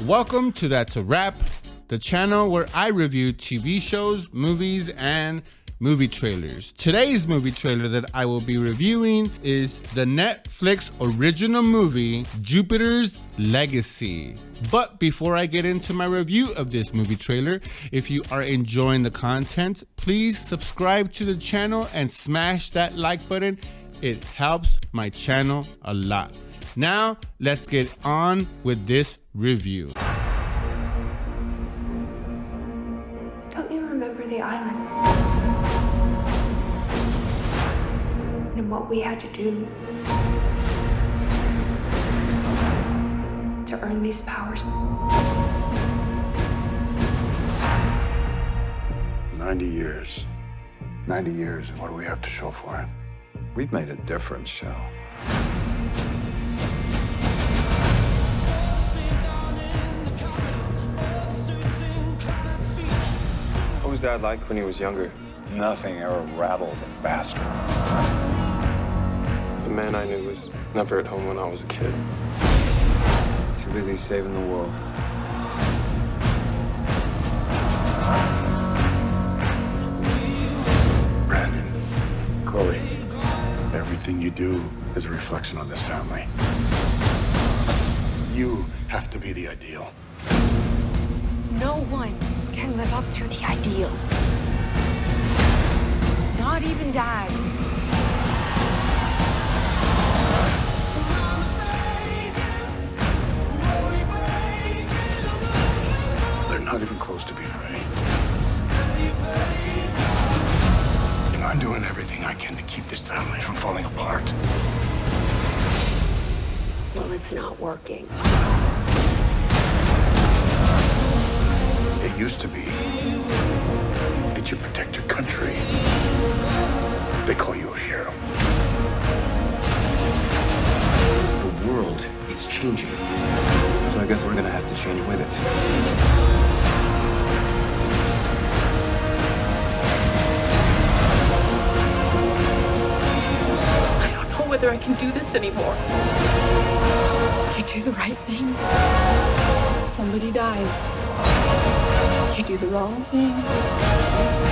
Welcome to That's a Wrap, the channel where I review TV shows, movies, and movie trailers. Today's movie trailer that I will be reviewing is the Netflix original movie, Jupiter's Legacy. But before I get into my review of this movie trailer, if you are enjoying the content, please subscribe to the channel and smash that like button. It helps my channel a lot. Now, let's get on with this review. Don't you remember the island? And what we had to do to earn these powers? 90 years. 90 years, and what do we have to show for it? We've made a difference, Shell. What was Dad like when he was younger? Nothing ever rattled him faster. The man I knew was never at home when I was a kid. Too busy saving the world. Brandon, Chloe, everything you do is a reflection on this family. You have to be the ideal. No one can live up to the ideal. Not even Dad. They're not even close to being ready. And I'm doing everything I can to keep this family from falling apart. Well, it's not working. It used to be that you protect your country. They call you a hero. The world is changing. So I guess we're gonna have to change with it. I don't know whether I can do this anymore. You do the right thing, somebody dies. You do the wrong thing,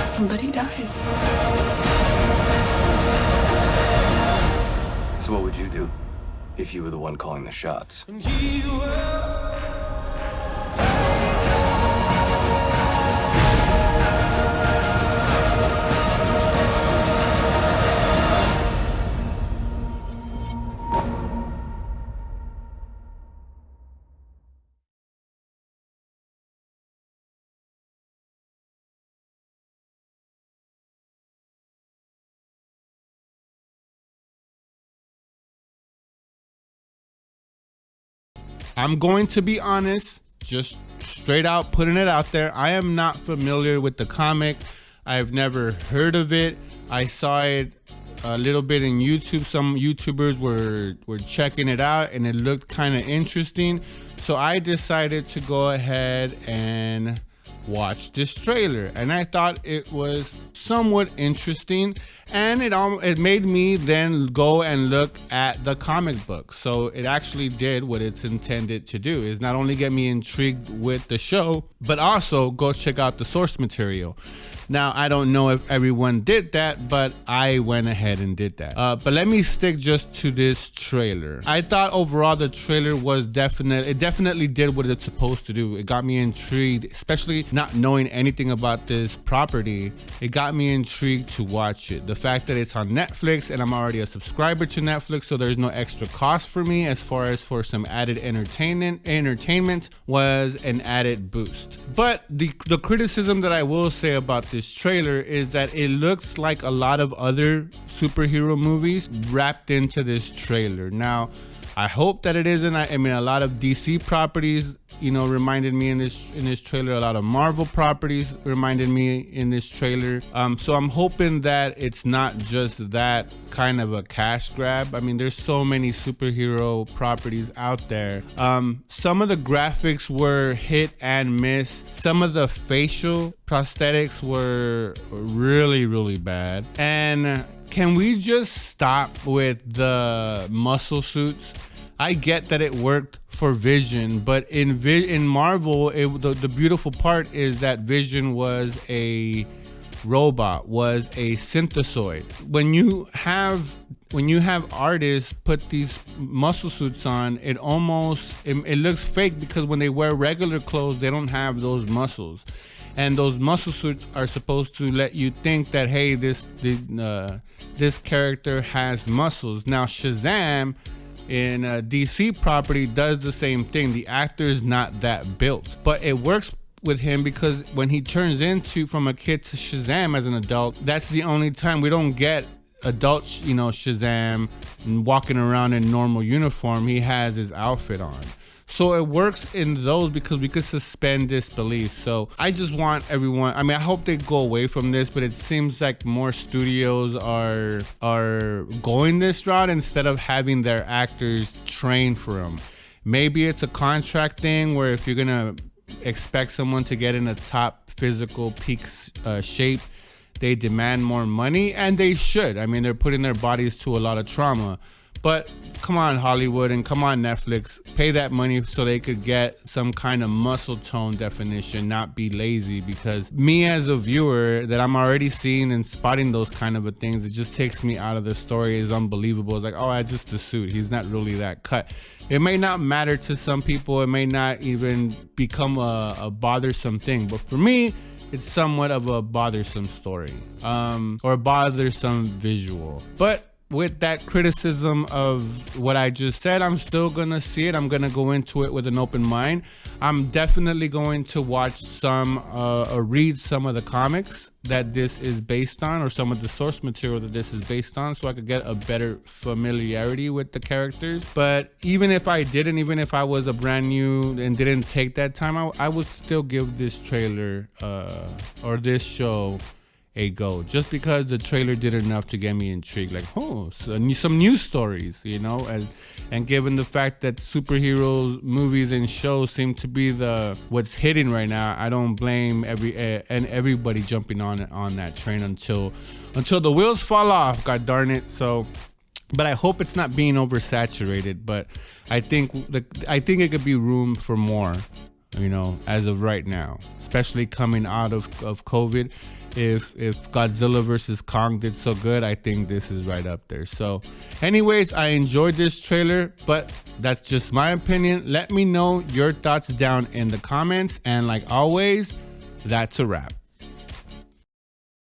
somebody dies. So what would you do if you were the one calling the shots? I'm going to be honest, just straight out putting it out there. I am not familiar with the comic. I've never heard of it. I saw it a little bit in YouTube. Some YouTubers were checking it out and it looked kind of interesting. So I decided to go ahead and watch this trailer, and I thought it was somewhat interesting, and it made me then go and look at the comic book. So it actually did what it's intended to do, is not only get me intrigued with the show, but also go check out the source material. Now, I don't know if everyone did that, but I went ahead and did that. But let me stick just to this trailer. I thought overall the trailer was definitely did what it's supposed to do. It got me intrigued, especially not knowing anything about this property. It got me intrigued to watch it. The fact that it's on Netflix and I'm already a subscriber to Netflix, so there's no extra cost for me as far as for some added entertainment was an added boost. But the criticism that I will say about this trailer is that it looks like a lot of other superhero movies wrapped into this trailer. Now, I hope that it isn't. I mean, a lot of DC properties, reminded me in this trailer. A lot of Marvel properties reminded me in this trailer. So I'm hoping that it's not just that kind of a cash grab. I mean, there's so many superhero properties out there. Some of the graphics were hit and miss. Some of the facial prosthetics were really, really bad. And can we just stop with the muscle suits? I get that it worked for Vision, but in Marvel, the beautiful part is that Vision was a robot, was a synthesoid. When you have artists put these muscle suits on, it looks fake, because when they wear regular clothes, they don't have those muscles. And those muscle suits are supposed to let you think that, hey, this character has muscles. Now Shazam in a DC property does the same thing. The actor is not that built, but it works with him because when he turns into from a kid to Shazam as an adult, that's the only time we don't get adult, Shazam walking around in normal uniform. He has his outfit on. So it works in those because we could suspend disbelief. So I just want everyone, I hope they go away from this, but it seems like more studios are going this route instead of having their actors train for them. Maybe it's a contract thing where if you're gonna expect someone to get in a top physical peak shape, they demand more money, and they should. They're putting their bodies to a lot of trauma. But come on, Hollywood, and come on, Netflix, pay that money so they could get some kind of muscle tone definition, not be lazy. Because me as a viewer, that I'm already seeing and spotting those kind of things, it just takes me out of the story. It's unbelievable. It's like, oh, that's just a suit. He's not really that cut. It may not matter to some people. It may not even become a bothersome thing. But for me, it's somewhat of a bothersome story, or a bothersome visual. But with that criticism of what I just said, I'm still gonna see it. I'm gonna go into it with an open mind. I'm definitely going to watch or read some of the comics that this is based on, or some of the source material that this is based on, so I could get a better familiarity with the characters. But even if I didn't, even if I was a brand new and didn't take that time, I would still give this trailer or this show a go, just because the trailer did enough to get me intrigued. Like, oh, so some news stories, and given the fact that superheroes movies and shows seem to be what's hitting right now, I don't blame everybody jumping on that train until the wheels fall off. God darn it! So, but I hope it's not being oversaturated. But I think it could be room for more, as of right now, especially coming out of COVID. If Godzilla vs. Kong did so good, I think this is right up there. So anyways, I enjoyed this trailer, but that's just my opinion. Let me know your thoughts down in the comments. And like always, that's a wrap.